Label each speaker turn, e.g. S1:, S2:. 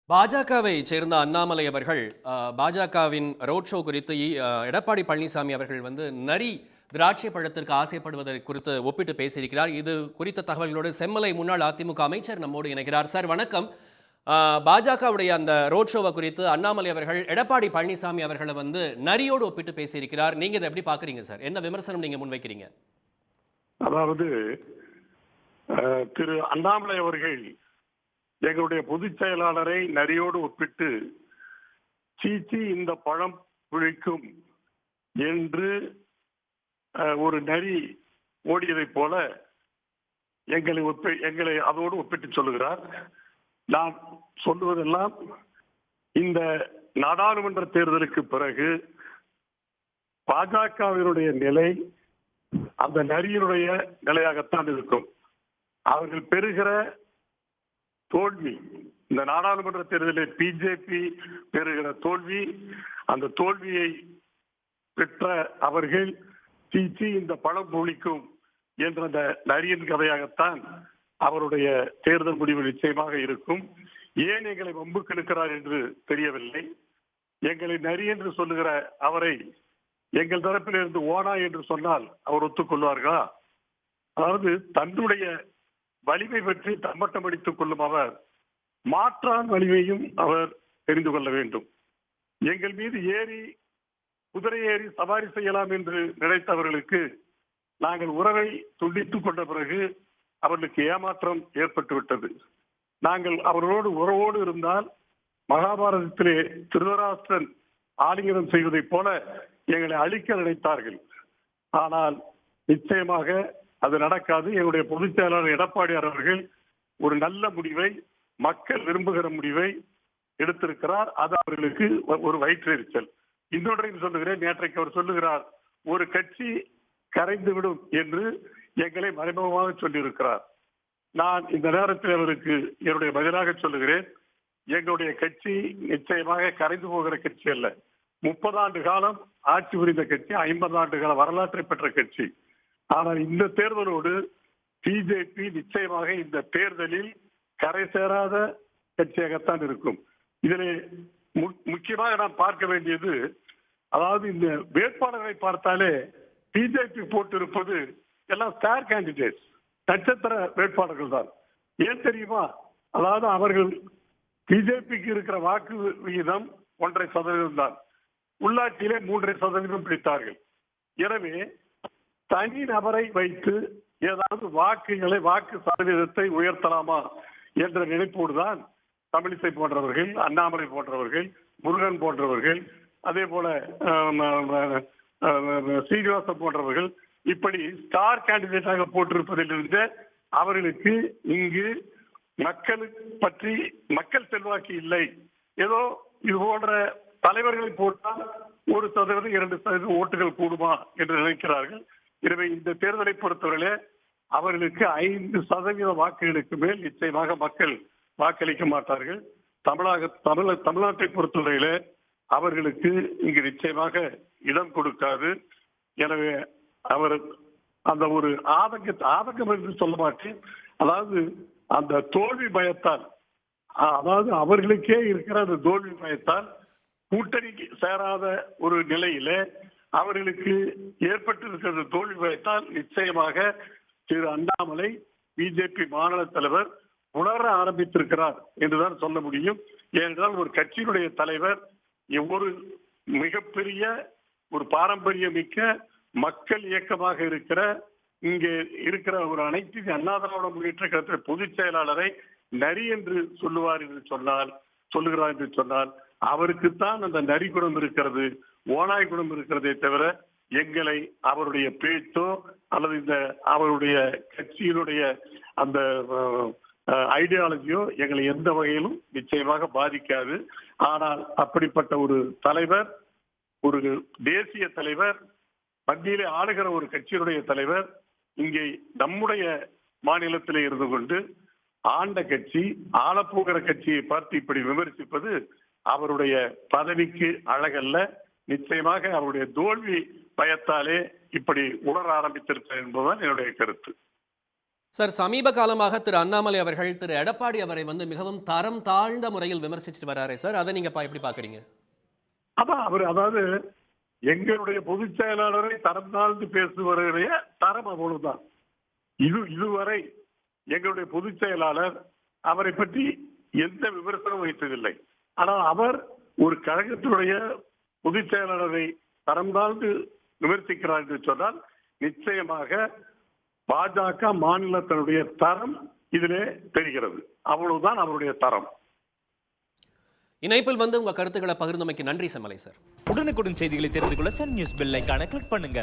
S1: பாஜகவை சேர்ந்த அண்ணாமலை அவர்கள் பாஜகவின் ரோட் ஷோ குறித்து எடப்பாடி பழனிசாமி அவர்கள் நரி திராட்சை பழத்திற்கு ஆசைப்படுவதை குறித்து ஒப்பிட்டு பேசியிருக்கிறார். இது குறித்த தகவல்களோடு செம்மலை முன்னாள் அதிமுக அமைச்சர் நம்மோடு இணைகிறார். சார் வணக்கம். பாஜகவுடைய அந்த ரோட் ஷோவை குறித்து அண்ணாமலை அவர்கள் எடப்பாடி பழனிசாமி அவர்களை நரியோடு ஒப்பிட்டு பேசியிருக்கிறார். நீங்க இதை எப்படி பாக்குறீங்க சார்? என்ன விமர்சனம் நீங்க முன்வைக்கிறீங்க?
S2: அதாவது திரு அண்ணாமலை அவர்கள் எங்களுடைய பொதுச் செயலாளரை நரியோடு ஒப்பிட்டு சீச்சி இந்த பழம் புளிக்கும் என்று ஒரு நரி ஓடியதைப் போல எங்களை அதோடு ஒப்பிட்டு சொல்லுகிறார். நான் சொல்லுவதெல்லாம் இந்த நாடாளுமன்ற தேர்தலுக்கு பிறகு பாஜகவினுடைய நிலை அந்த நரியினுடைய நிலையாகத்தான் இருக்கும். அவர்கள் பெறுகிற தோல்வி, இந்த நாடாளுமன்ற தேர்தலில் பிஜேபி பெறுகிற தோல்வி, அந்த தோல்வியை பெற்ற அவர்கள் சீச்சி இந்த பழம் புளிக்கும் என்ற அந்த நரியின் கதையாகத்தான் அவருடைய தேர்தல் முடிவு நிச்சயமாக இருக்கும். ஏன் எங்களை வம்புக்கு இழுக்கிறார் என்று தெரியவில்லை. எங்களை நரி என்று சொல்லுகிற அவரை எங்கள் தரப்பிலிருந்து ஓனா என்று சொன்னால் அவர் ஒத்துக்கொள்வார்களா? அதாவது தன்னுடைய வலிமை பற்றி தம்பட்டம் அடித்துக் கொள்ளும் அவர் மாற்றான் வலிமையும் அவர் தெரிந்து கொள்ள வேண்டும். எங்கள் மீது குதிரை ஏறி சவாரி செய்யலாம் என்று நினைத்தவர்களுக்கு நாங்கள் உறவை துண்டித்துக் கொண்ட பிறகு அவர்களுக்கு ஏமாற்றம் ஏற்பட்டுவிட்டது. நாங்கள் அவர்களோடு உறவோடு இருந்தால் மகாபாரதத்திலே திருதராஷ்டிரன் ஆலிங்கனம் செய்வதைப் போல எங்களை அழிக்க நினைத்தார்கள். ஆனால் நிச்சயமாக அது நடக்காது. எங்களுடைய பொதுச் செயலாளர் எடப்பாடியார் அவர்கள் ஒரு நல்ல முடிவை, மக்கள் விரும்புகிற முடிவை எடுத்திருக்கிறார். அது அவர்களுக்கு ஒரு வயிற்றெரிச்சல். இன்னொன்றையும் சொல்லுகிறேன். நேற்றைக்கு அவர் சொல்லுகிறார், ஒரு கட்சி கரைந்துவிடும் என்று எங்களை மறைமுகமாக சொல்லியிருக்கிறார். நான் இந்த நேரத்தில் அவருக்கு என்னுடைய பதிலாக சொல்லுகிறேன், எங்களுடைய கட்சி நிச்சயமாக கரைந்து போகிற கட்சி அல்ல. 30 ஆண்டு காலம் ஆட்சி புரிந்த கட்சி, 50 ஆண்டு கால வரலாற்றை பெற்ற கட்சி. ஆனால் இந்த தேர்தலோடு பிஜேபி நிச்சயமாக இந்த தேர்தலில் கரை சேராத கட்சியாகத்தான் இருக்கும். இதில் முக்கியமாக நாம் பார்க்க வேண்டியது, அதாவது இந்த வேட்பாளர்களை பார்த்தாலே பிஜேபி போட்டிருப்பது எல்லாம் ஸ்டார் கேண்டிடேட்ஸ், நட்சத்திர வேட்பாளர்கள் தான். ஏன் தெரியுமா? அதாவது அவர்கள் பிஜேபிக்கு இருக்கிற வாக்கு விகிதம் 1.5% தான். உள்ளாட்சியிலே 3.5% பிடித்தார்கள். எனவே தனி நபரை வைத்து ஏதாவது வாக்கு சதவீதத்தை உயர்த்தலாமா என்ற நினைப்போடுதான் தமிழிசை போன்றவர்கள், அண்ணாமலை போன்றவர்கள், முருகன் போன்றவர்கள், அதே போல சீனிவாசன் போன்றவர்கள் இப்படி ஸ்டார் கேண்டிடேட்டாக போட்டிருப்பதிலிருந்து அவர்களுக்கு இங்கு மக்கள் செல்வாக்கு இல்லை. ஏதோ இது போன்ற தலைவர்களை போட்டால் 1%, 2% ஓட்டுகள் கூடுமா என்று நினைக்கிறார்கள். எனவே இந்த தேர்தலை பொறுத்தவரையிலே அவர்களுக்கு 5% வாக்குகளுக்கு மேல் நிச்சயமாக மக்கள் வாக்களிக்க மாட்டார்கள். தமிழ்நாட்டை பொறுத்தவரையிலே அவர்களுக்கு இங்கு நிச்சயமாக இடம் கொடுக்காது. எனவே அவர் அந்த ஒரு ஆதங்கம் என்று சொல்ல மாட்டேன், அதாவது அந்த தோல்வி பயத்தால், அதாவது அவர்களுக்கே இருக்கிற அந்த தோல்வி பயத்தால் கூட்டணி சேராத ஒரு நிலையில அவர்களுக்கு ஏற்பட்டிருக்கிற தோல்வி பயத்தால் நிச்சயமாக திரு அண்ணாமலை பிஜேபி மாநில தலைவர் உணர ஆரம்பித்திருக்கிறார் என்றுதான் சொல்ல முடியும். ஏனென்றால் ஒரு கட்சியினுடைய தலைவர் ஒரு மிகப்பெரிய ஒரு பாரம்பரியமிக்க மக்கள் இயக்கமாக இருக்கிற இங்கே இருக்கிற ஒரு அனைத்து அண்ணா திராவிட முன்னேற்ற கழக பொதுச் செயலாளரை நரி என்று சொல்லுகிறார் என்று சொன்னால் அவருக்குத்தான் அந்த நரி குணம் இருக்கிறது, ஓநாய் குணம் இருக்கிறதே தவிர எங்களை அவருடைய பேச்சோ அல்லது இந்த அவருடைய கட்சியினுடைய அந்த ஐடியாலஜியோ எங்களை எந்த வகையிலும் நிச்சயமாக பாதிக்காது. ஆனால் அப்படிப்பட்ட ஒரு தலைவர், ஒரு தேசிய தலைவர், மத்தியிலே ஆளுகிற ஒரு கட்சியினுடைய தலைவர் இங்கே நம்முடைய மாநிலத்திலே இருந்து கொண்டு ஆண்ட கட்சி, ஆளப்போகிற கட்சியை பார்த்து இப்படி விமர்சிப்பது அவருடைய பதவிக்கு அழகல்ல. நிச்சயமாக அவருடைய தோல்வி பயத்தாலே இப்படி உணர ஆரம்பித்திருக்கிறார் என்பதுதான் என்னுடைய கருத்து.
S1: சார், சமீப காலமாக திரு அண்ணாமலை அவர்கள் திரு எடப்பாடி அவரை வந்து மிகவும் தரம் தாழ்ந்த முறையில் விமர்சிச்சுட்டு வராரே சார், அதை நீங்க எப்படி பாக்குறீங்க?
S2: அதான் அவர் அதாவது எங்களுடைய பொதுச் செயலாளரை தரம் தாழ்ந்து பேசுவருடைய தரம் அவ்வளவுதான். இதுவரை எங்களுடைய பொதுச் செயலாளர் அவரை பற்றி எந்த விமர்சனம் வைத்ததில்லை. ஆனால் அவர் ஒரு கழகத்தினுடைய பொதுச் செயலாளரை தரம் தாழ்ந்து விமர்சிக்கிறார் என்று சொன்னால் நிச்சயமாக பாஜக மாநிலத்தினுடைய தரம் இதிலே தெரிகிறது. அவ்வளவுதான் அவருடைய தரம்.
S1: இணைப்பில் வந்து உங்க கருத்துக்களை பகிர்ந்தமைக்கு நன்றி செம்மலை சார்.
S3: உடனுக்குடன் செய்திகளை தெரிந்து கொள்ள சன் நியூஸ் பெல் ஐகானை கிளிக் பண்ணுங்க.